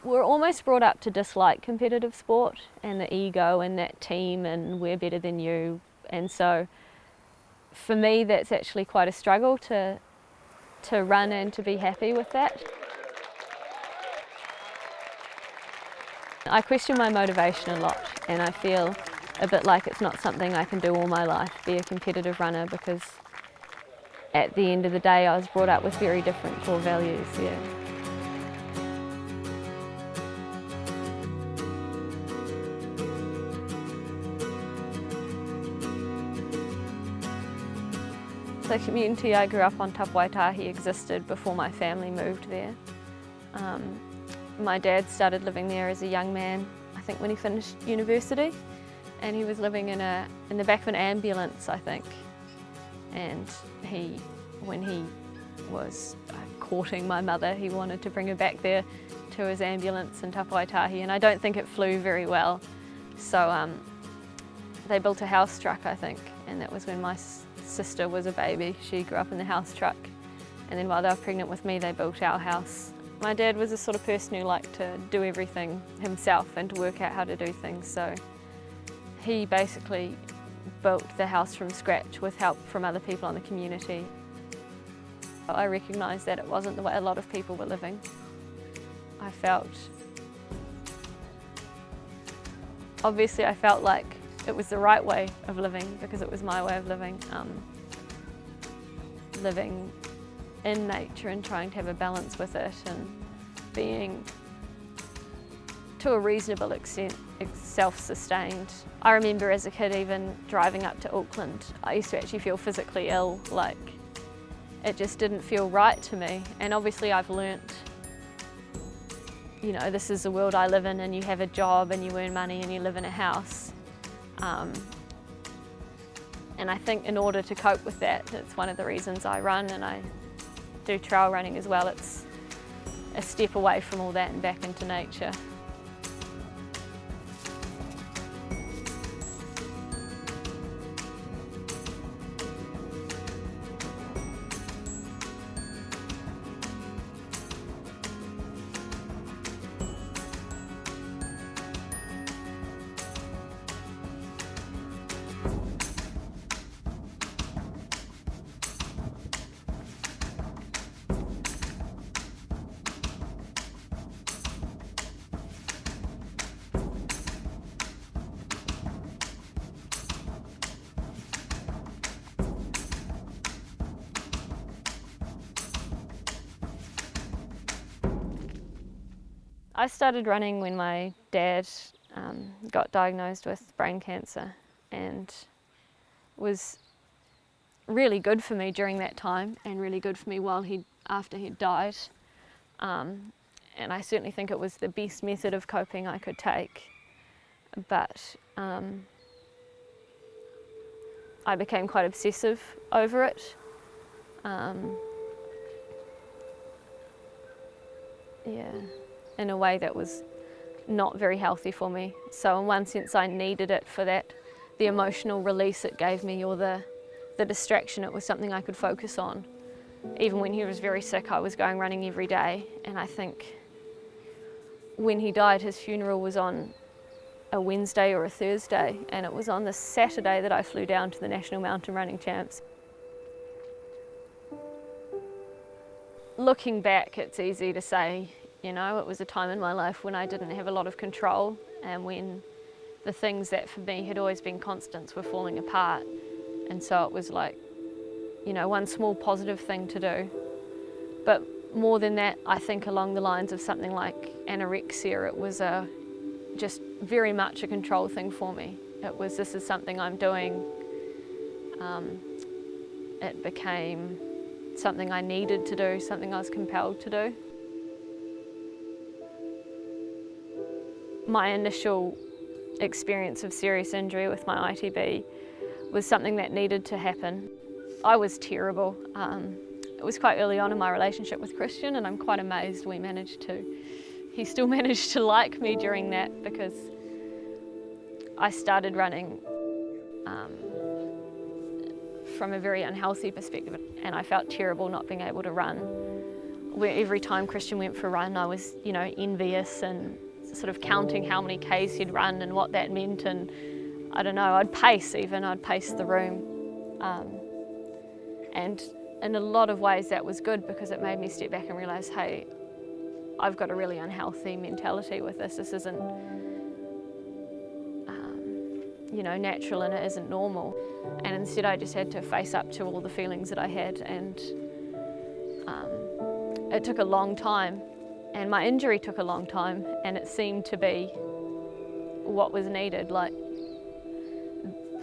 We're almost brought up to dislike competitive sport and the ego and that team and we're better than you. And so for me, that's actually quite a struggle to run and to be happy with that. I question my motivation a lot, and I feel a bit like it's not something I can do all my life, be a competitive runner, because at the end of the day I was brought up with very different core values. Yeah. The community I grew up on, Tapuaitahi, existed before my family moved there. My dad started living there as a young man, I think when he finished university, and he was living in the back of an ambulance, I think. And when he was courting my mother, he wanted to bring her back there to his ambulance in Tapuaitahi, and I don't think it flew very well. So they built a house truck, I think, and that was when my sister was a baby. She grew up in the house truck, and then while they were pregnant with me, they built our house. My dad was the sort of person who liked to do everything himself and to work out how to do things, so he basically built the house from scratch with help from other people in the community. I recognised that it wasn't the way a lot of people were living. Obviously I felt like it was the right way of living because it was my way of living. Living in nature and trying to have a balance with it and being, to a reasonable extent, self-sustained. I remember as a kid even driving up to Auckland, I used to actually feel physically ill, like it just didn't feel right to me. And obviously I've learnt, you know, this is the world I live in, and you have a job and you earn money and you live in a house. And I think in order to cope with that, it's one of the reasons I run, and I do trail running as well. It's a step away from all that and back into nature. I started running when my dad got diagnosed with brain cancer, and was really good for me during that time and really good for me after he'd died. And I certainly think it was the best method of coping I could take. But I became quite obsessive over it. In a way that was not very healthy for me. So in one sense I needed it for that, the emotional release it gave me, or the distraction. It was something I could focus on. Even when he was very sick, I was going running every day, and I think when he died, his funeral was on a Wednesday or a Thursday, and it was on the Saturday that I flew down to the National Mountain Running Champs. Looking back, it's easy to say, you know, it was a time in my life when I didn't have a lot of control, and when the things that for me had always been constants were falling apart. And so it was like, you know, one small positive thing to do. But more than that, I think along the lines of something like anorexia, it was just very much a control thing for me. It was, this is something I'm doing. It became something I needed to do, something I was compelled to do. My initial experience of serious injury with my ITB was something that needed to happen. I was terrible. It was quite early on in my relationship with Christian, and I'm quite amazed he still managed to like me during that, because I started running from a very unhealthy perspective, and I felt terrible not being able to run. where every time Christian went for a run, I was, envious and sort of counting how many Ks he'd run and what that meant, and I don't know, I'd pace the room. And in a lot of ways that was good because it made me step back and realise, hey, I've got a really unhealthy mentality with this. This isn't, natural, and it isn't normal. And instead I just had to face up to all the feelings that I had, and it took a long time, and my injury took a long time, and it seemed to be what was needed. Like,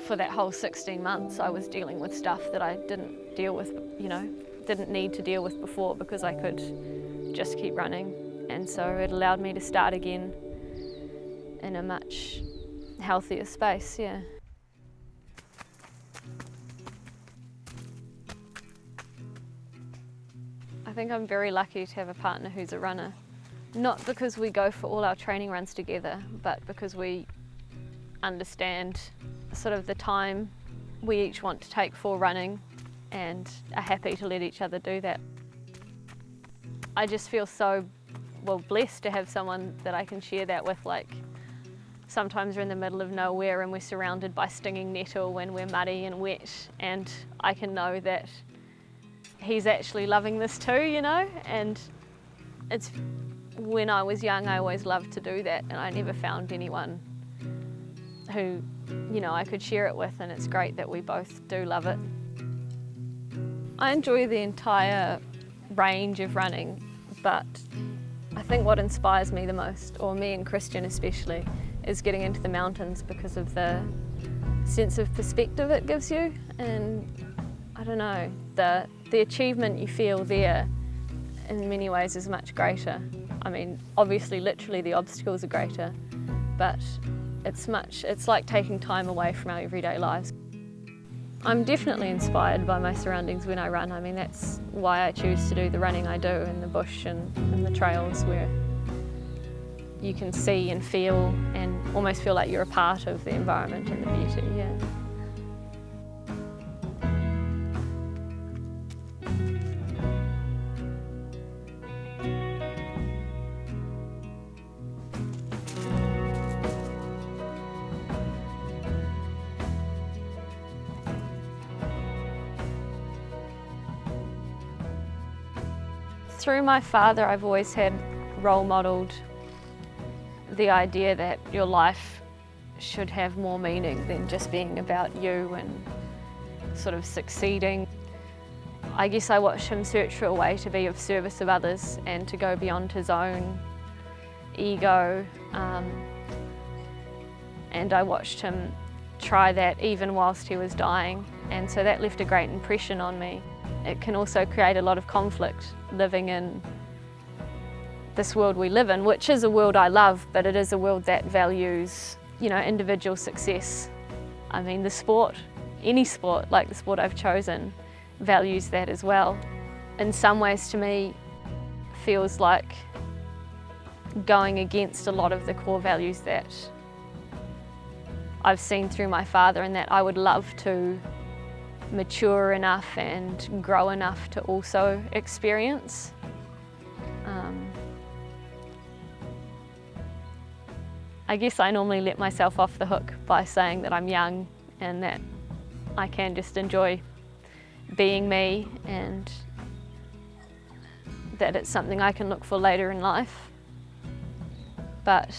for that whole 16 months I was dealing with stuff that I didn't deal with, didn't need to deal with before, because I could just keep running. And so it allowed me to start again in a much healthier space, yeah. I think I'm very lucky to have a partner who's a runner. Not because we go for all our training runs together, but because we understand sort of the time we each want to take for running and are happy to let each other do that. I just feel so blessed to have someone that I can share that with. Like, sometimes we're in the middle of nowhere and we're surrounded by stinging nettle when we're muddy and wet, and I can know that he's actually loving this too, and it's, when I was young I always loved to do that, and I never found anyone who, I could share it with, and it's great that we both do love it. I enjoy the entire range of running, but I think what inspires me the most, or me and Christian especially, is getting into the mountains because of the sense of perspective it gives you, and I don't know, the achievement you feel there in many ways is much greater. I mean, obviously literally the obstacles are greater, but it's like taking time away from our everyday lives. I'm definitely inspired by my surroundings when I run. I mean, that's why I choose to do the running I do in the bush and in the trails, where you can see and feel and almost feel like you're a part of the environment and the beauty, yeah. Through my father, I've always had role modelled the idea that your life should have more meaning than just being about you and sort of succeeding. I guess I watched him search for a way to be of service of others and to go beyond his own ego, and I watched him try that even whilst he was dying, and so that left a great impression on me. It can also create a lot of conflict living in this world we live in, which is a world I love, but it is a world that values, individual success. I mean, the sport, any sport, like the sport I've chosen, values that as well. In some ways, to me, feels like going against a lot of the core values that I've seen through my father, and that I would love to mature enough and grow enough to also experience. I guess I normally let myself off the hook by saying that I'm young and that I can just enjoy being me, and that it's something I can look for later in life. But